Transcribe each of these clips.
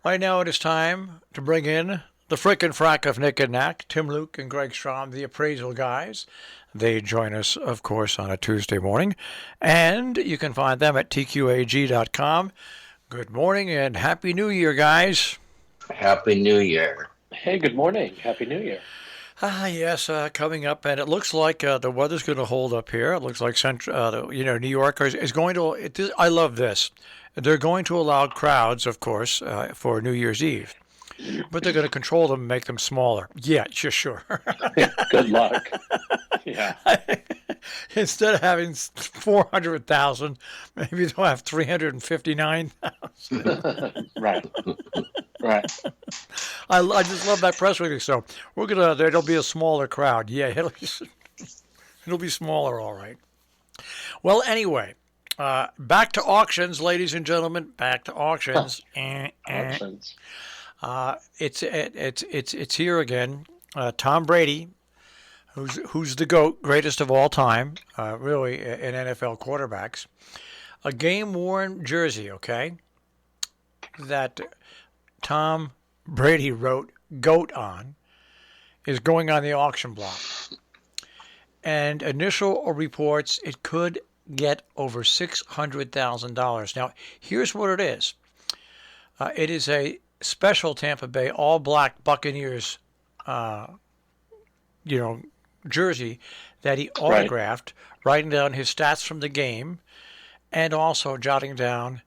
Right now it is time to bring in the frickin' frack of Nick and Knack, Tim Luke and Greg Strahm, the Appraisal Guys. They join us, of course, on a Tuesday morning, and you can find them at tqag.com. Good morning and Happy New Year, guys. Happy New Year. Hey, good morning. Happy New Year. Yes, coming up, and it looks like the weather's going to hold up here. It looks like New York is going to. I love this. They're going to allow crowds, of course, for New Year's Eve, but they're going to control them and make them smaller. Yeah, sure. Good luck. Yeah. Instead of having 400,000, maybe they'll have 359,000. Right. Right. I just love that press release. So there'll be a smaller crowd. Yeah, it'll be smaller, all right. Well, anyway, back to auctions, ladies and gentlemen. Back to auctions. Auctions. It's here again. Tom Brady, who's the GOAT, greatest of all time, really in NFL quarterbacks. A game-worn jersey, okay, that Tom Brady wrote GOAT on, is going on the auction block. And initial reports, it could get over $600,000. Now, here's what it is. It is a special Tampa Bay all-black Buccaneers, jersey that he autographed, writing down his stats from the game, and also jotting down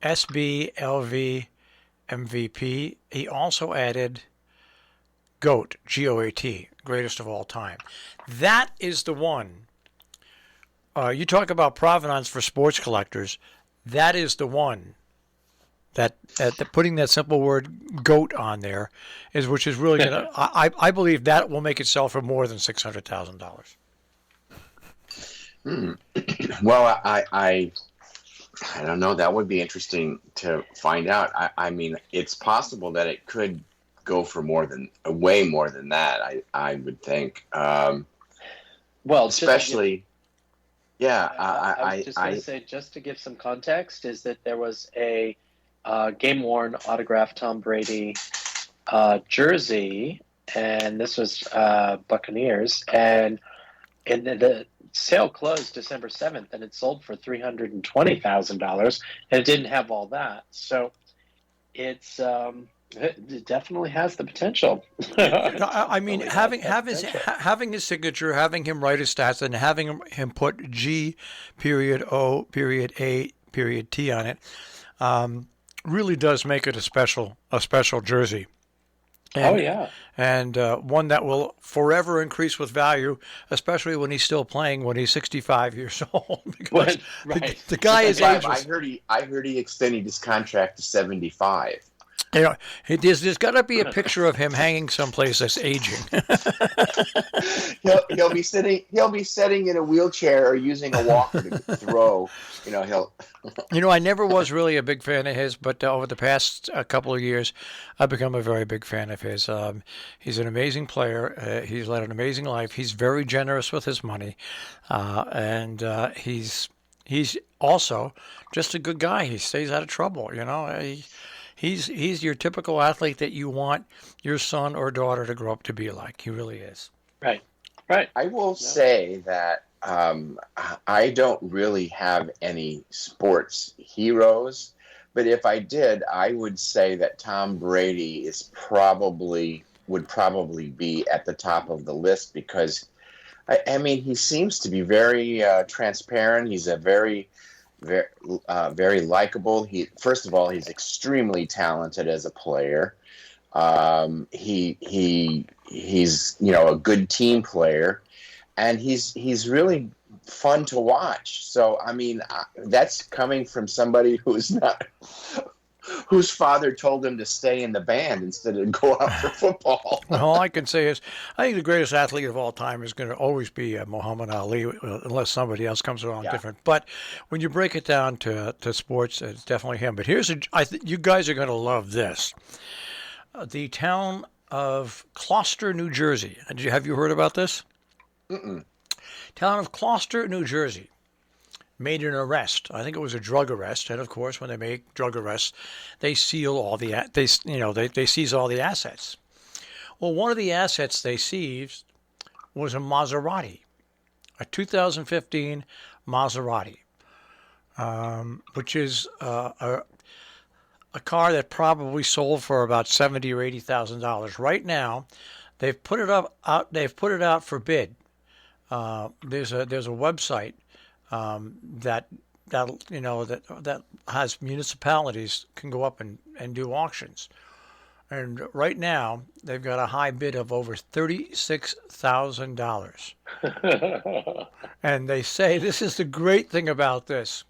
SB, LV, MVP. He also added GOAT, G-O-A-T, greatest of all time. That is the one. You talk about provenance for sports collectors. That is the one. That putting that simple word GOAT on there which is really going to. I believe that will make it sell for more than $600,000. Well, I don't know. That would be interesting to find out. I mean, it's possible that it could go for way more than that. I would think. Well, especially, I was just going to say, just to give some context, is that there was a game-worn autographed Tom Brady jersey, and this was Buccaneers, and the sale closed December 7th, and it sold for $320,000, and it didn't have all that. So it definitely has the potential. I mean, having his signature, having him write his stats, and having him put G, period O, period A, period T on it, really does make it a special jersey. And one that will forever increase with value, especially when he's still playing when he's 65 years old. Because the guy is ageless. I heard he extended his contract to 75. There's got to be a picture of him hanging someplace that's aging. He'll be sitting in a wheelchair or using a walker to throw. I never was really a big fan of his, but over the past couple of years, I've become a very big fan of his. He's an amazing player. He's led an amazing life. He's very generous with his money, and he's also just a good guy. He stays out of trouble. He's your typical athlete that you want your son or daughter to grow up to be like. He really is. Right. I will say that I don't really have any sports heroes, but if I did, I would say that Tom Brady would probably be at the top of the list because, I mean, he seems to be very transparent. He's a very likable. First of all, he's extremely talented as a player. He's a good team player, and he's really fun to watch. So I mean, that's coming from somebody whose father told him to stay in the band instead of go out for football. All I can say is, I think the greatest athlete of all time is going to always be Muhammad Ali, unless somebody else comes along different. But when you break it down to sports, it's definitely him. But you guys are going to love this. The town of Gloucester, New Jersey. Have you heard about this? Mm-mm. Town of Gloucester, New Jersey. made an arrest. I think it was a drug arrest, and of course, when they make drug arrests, they seal all the they seize all the assets. Well, one of the assets they seized was a Maserati, a 2015 Maserati, which is a car that probably sold for about $70,000 or $80,000. Right now, they've put it out for bid. There's a website that that has municipalities can go up and do auctions. And right now, they've got a high bid of over $36,000. And they say this is the great thing about this.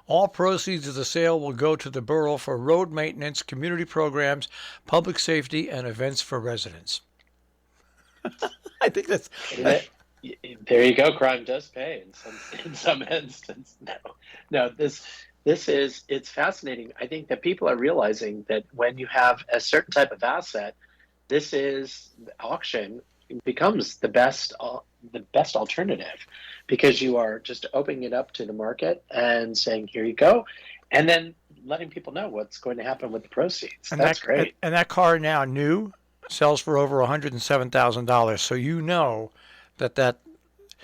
All proceeds of the sale will go to the borough for road maintenance, community programs, public safety, and events for residents. I think that's... There you go. Crime does pay in some instance. No. It's fascinating. I think that people are realizing that when you have a certain type of asset, auction becomes the best alternative, because you are just opening it up to the market and saying, here you go, and then letting people know what's going to happen with the proceeds. And that's great. And that car now new sells for over $107,000. So you know that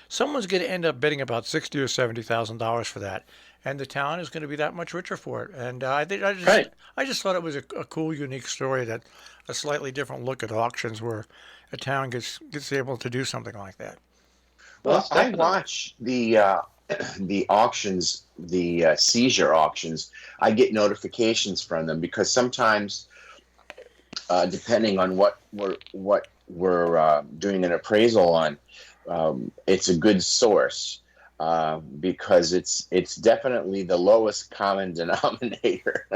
someone's going to end up bidding about $60,000 or $70,000 for that, and the town is going to be that much richer for it. And I just thought it was a cool, unique story, that a slightly different look at auctions where a town gets able to do something like that. Well, I watch the auctions, the seizure auctions. I get notifications from them because sometimes, depending on what we're doing an appraisal on, it's a good source because it's definitely the lowest common denominator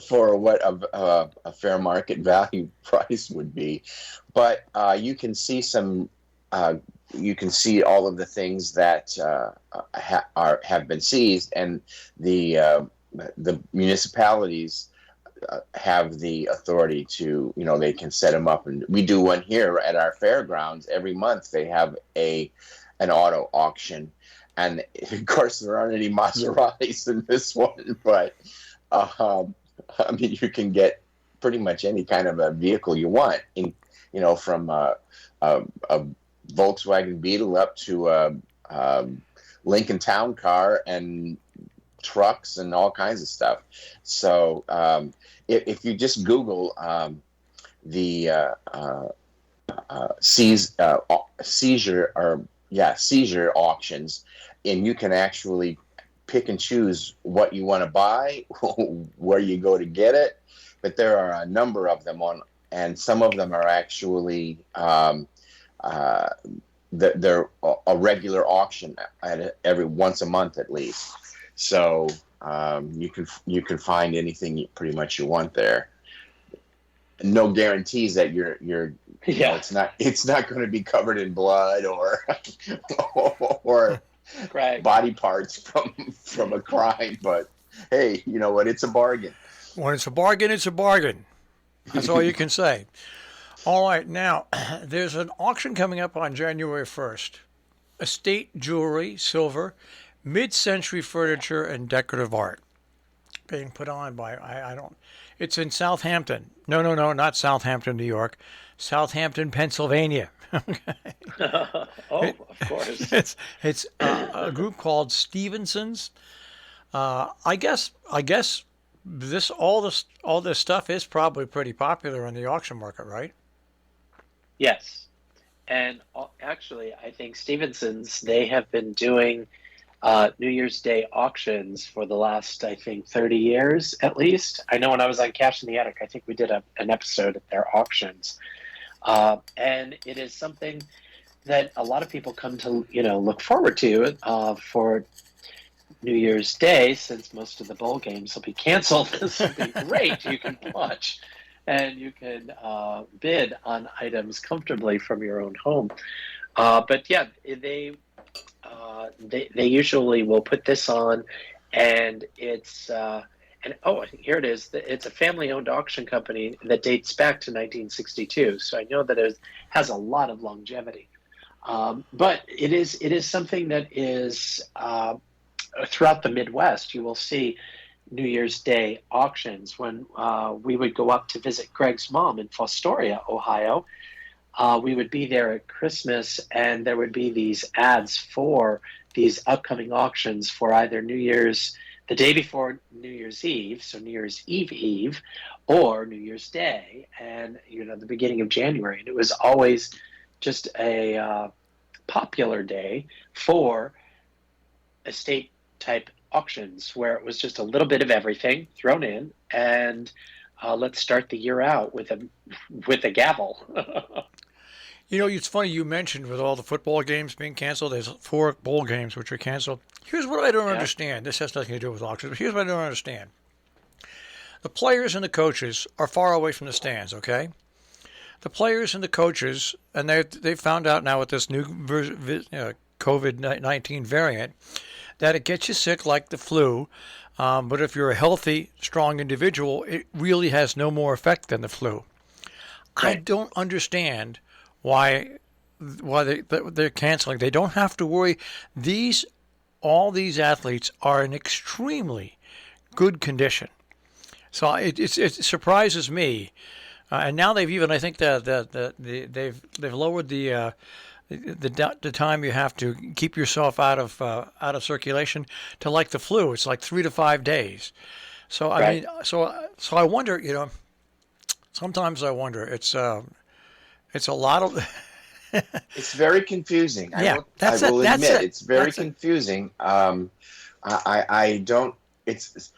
for what a fair market value price would be. But you can see you can see all of the things that have been seized, and the municipalities have the authority to, they can set them up. And we do one here at our fairgrounds every month. They have an auto auction, and of course there aren't any Maseratis in this one, but you can get pretty much any kind of a vehicle you want, from a Volkswagen Beetle up to a Lincoln Town Car and trucks and all kinds of stuff. So if you just Google the seizure auctions, and you can actually pick and choose what you want to buy, where you go to get it. But there are a number of them and some of them are actually they're a regular auction every once a month at least. So you can find anything pretty much you want there. No guarantees that it's not going to be covered in blood or right. body parts from a crime, but hey, you know what? It's a bargain. When it's a bargain, it's a bargain. That's all you can say. All right, now, there's an auction coming up on January 1st. Estate jewelry, silver, mid-century furniture, and decorative art. Being put on by, it's in Southampton. No, not Southampton, New York. Southampton, Pennsylvania. Of course. It's a group called Stevenson's. I guess all this stuff is probably pretty popular in the auction market, right? Yes, and actually, I think Stevenson's, they have been doing New Year's Day auctions for the last, I think, 30 years at least. I know when I was on Cash in the Attic, I think we did an episode at their auctions, and it is something that a lot of people come to look forward to for New Year's Day, since most of the bowl games will be canceled. This will be great. You can watch and you can bid on items comfortably from your own home. But yeah, they usually will put this on, and it's here it is. It's a family-owned auction company that dates back to 1962. So I know that it has a lot of longevity. But it is something that is throughout the Midwest. You will see New Year's Day auctions. When we would go up to visit Greg's mom in Fostoria, Ohio, we would be there at Christmas, and there would be these ads for these upcoming auctions for either the day before New Year's Eve, so New Year's Eve, or New Year's Day, and the beginning of January. And it was always just a popular day for estate type auctions, where it was just a little bit of everything thrown in, and let's start the year out with a gavel. It's funny you mentioned with all the football games being canceled, there's 4 bowl games which are canceled. Here's what I don't understand. This has nothing to do with auctions, but here's what I don't understand. The players and the coaches are far away from the stands, okay? The players and the coaches, and they found out now with this new COVID-19 variant that it gets you sick like the flu, but if you're a healthy, strong individual, it really has no more effect than the flu. Right. I don't understand why they're canceling. They don't have to worry. All these athletes are in extremely good condition. So it surprises me. And now they've even, I think they've lowered the time you have to keep yourself out of circulation to like the flu. It's like 3 to 5 days. So I mean, so I wonder. Sometimes I wonder. It's a lot of. It's very confusing. Yeah, I will admit it's very confusing. I don't. It's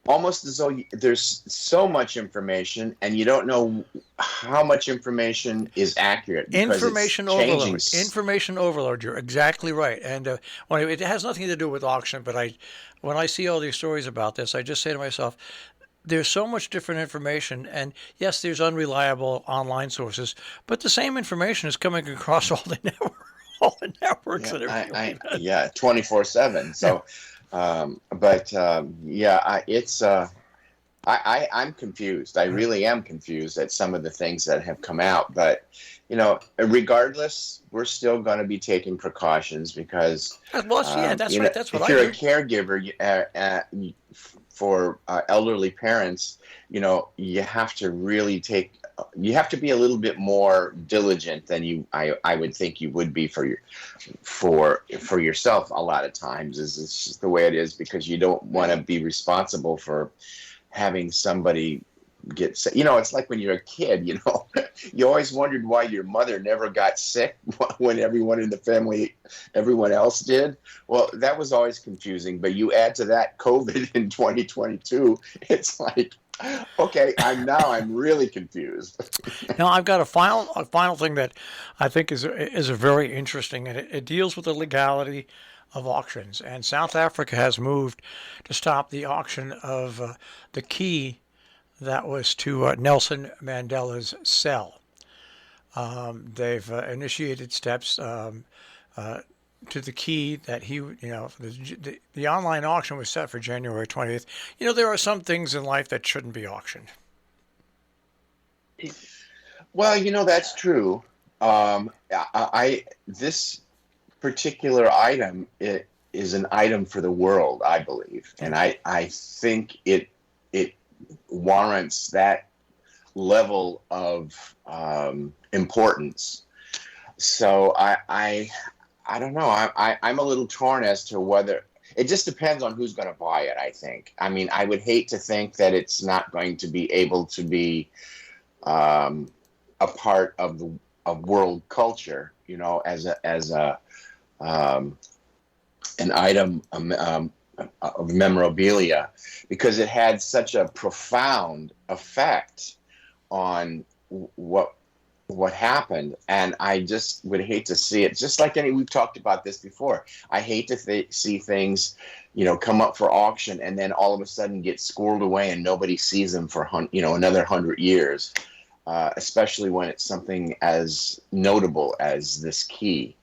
almost as though there's so much information and you don't know how much information is accurate. Information overload. Information overload. You're exactly right. And it has nothing to do with auction, but when I see all these stories about this, I just say to myself, there's so much different information, and yes, there's unreliable online sources, but the same information is coming across all the networks and everything. 24/7. So. I'm confused. I really am confused at some of the things that have come out. But, regardless, we're still going to be taking precautions because, that's right. That's what if you're a caregiver for elderly parents, you have to really you have to be a little bit more diligent than I would think you would be for yourself. A lot of times it's just the way it is, because you don't want to be responsible for having somebody get sick. It's like when you're a kid, you always wondered why your mother never got sick when everyone in the family, everyone else did. Well, that was always confusing, but you add to that COVID in 2022, it's like, okay, I'm really confused. Now I've got a final thing that I think is a very interesting, and it deals with the legality of auctions. And South Africa has moved to stop the auction of the key that was to Nelson Mandela's cell. They've initiated steps to the key that the online auction was set for January 20th. There are some things in life that shouldn't be auctioned. Well, that's true. This particular item is an item for the world, I believe, and I think it warrants that level of importance. So I don't know. I'm a little torn as to whether it just depends on who's going to buy it. I think. I mean, I would hate to think that it's not going to be able to be a part of world culture. As an item of memorabilia, because it had such a profound effect on what happened. And I just would hate to see it, just like we've talked about this before. I hate to see things, come up for auction and then all of a sudden get squirreled away and nobody sees them for, another 100 years, especially when it's something as notable as this key.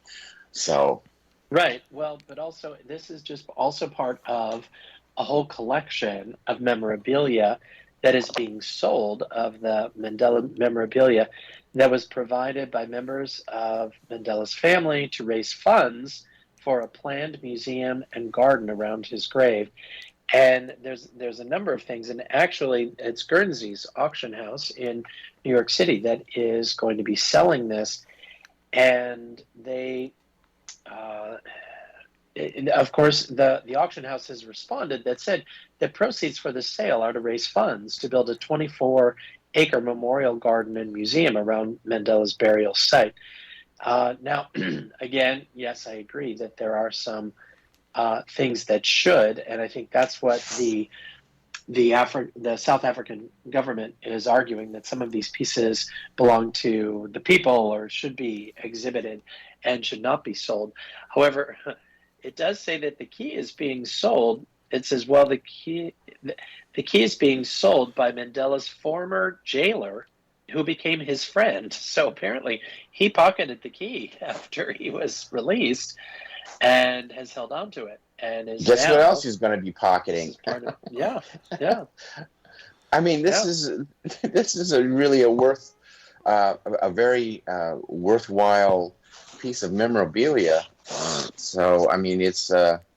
So. Right. Well, but also this is just also part of a whole collection of memorabilia that is being sold of the Mandela memorabilia that was provided by members of Mandela's family to raise funds for a planned museum and garden around his grave. And there's a number of things, and actually it's Guernsey's auction house in New York City that is going to be selling this, and they of course, the auction house has responded that said that proceeds for the sale are to raise funds to build a 24-acre memorial garden and museum around Mandela's burial site. Now, again, yes, I agree that there are some things that should, and I think that's what the South African government is arguing, that some of these pieces belong to the people or should be exhibited and should not be sold. However, it does say that the key is being sold. It says, well, the key is being sold by Mandela's former jailer, who became his friend. So apparently he pocketed the key after he was released and has held on to it. And is guess what else he's going to be pocketing? Yeah. I mean, this is a really a very worthwhile piece of memorabilia. So I mean, it's.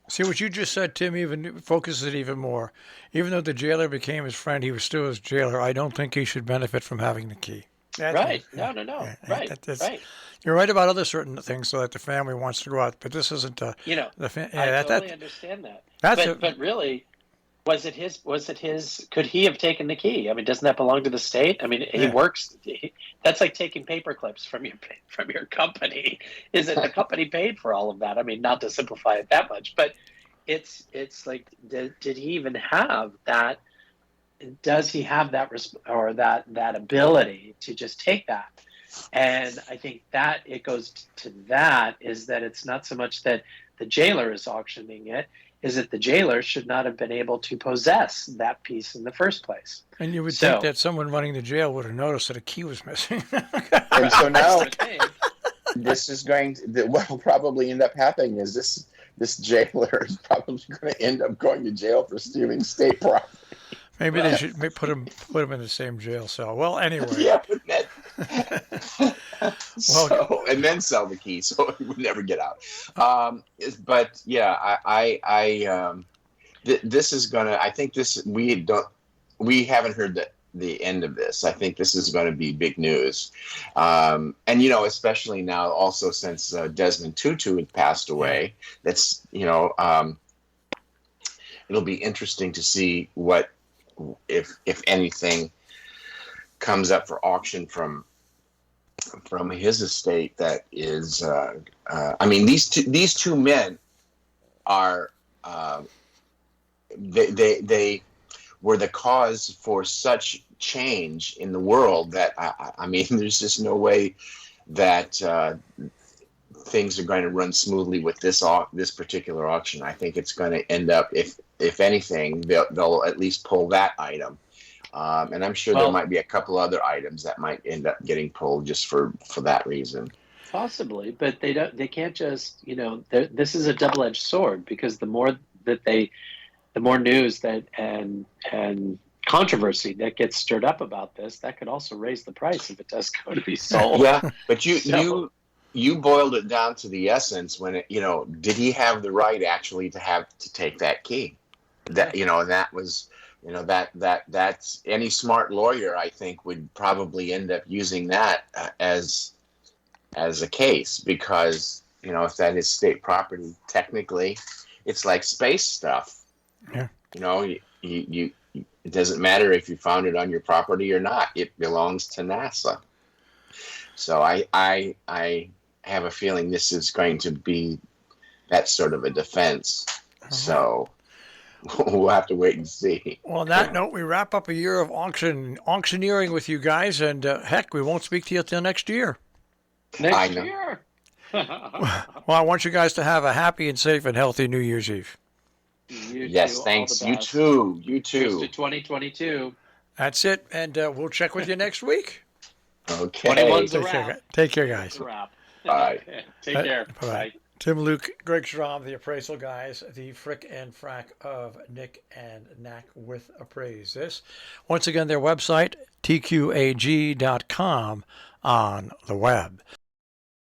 See, what you just said, Tim, even focuses it even more. Even though the jailer became his friend, he was still his jailer. I don't think he should benefit from having the key. Right. No. Yeah, right. You're right about other certain things, so that the family wants to go out, but this isn't. I totally understand that. But really, was it his? Could he have taken the key? I mean, doesn't that belong to the state? I mean, he works. That's like taking paper clips from your company. Is it the company paid for all of that? I mean, not to simplify it that much, but it's like, did he even have that? Does he have that or that ability to just take that? And I think that it goes to that, is that it's not so much that the jailer is auctioning it, is that the jailer should not have been able to possess that piece in the first place. And you would think that someone running the jail would have noticed that a key was missing. And so now this is what will probably end up happening is this jailer is probably going to end up going to jail for stealing state property. Maybe they should put him in the same jail cell. Well, anyway. Yeah, and then sell the key, so he would never get out. But yeah, this is gonna. I think this we haven't heard the end of this. I think this is going to be big news, and especially now, also since Desmond Tutu had passed away. That's it'll be interesting to see what. If anything comes up for auction from his estate, that is, I mean, these two men are they were the cause for such change in the world that I mean, there's just no way that things are going to run smoothly with this particular auction. I think it's going to end up, if anything, they'll at least pull that item, and I'm sure there might be a couple other items that might end up getting pulled just for that reason. Possibly, but they can't just this is a double-edged sword, because the more news that and controversy that gets stirred up about this, that could also raise the price if it does go to be sold. Yeah, but you boiled it down to the essence when did he have the right actually to take that key? That that was that's any smart lawyer, I think, would probably end up using that as a case, because if that is state property, technically it's like space stuff. Yeah. You it doesn't matter if you found it on your property or not. It belongs to NASA. So I have a feeling this is going to be that sort of a defense. So we'll have to wait and see. Well, on that note, we wrap up a year of auctioneering with you guys, and heck, we won't speak to you till next year. Next year. Well, I want you guys to have a happy and safe and healthy New Year's Eve. Yes, thanks. You too. Here's to 2022. That's it, and we'll check with you next week. Okay. 21's a wrap. Take care, guys. Bye. Take care. Bye. Bye. Tim Luke, Greg Strahm, the Appraisal Guys, the frick and frack of Nick and Knack with Appraise. This, once again, their website, tqag.com on the web.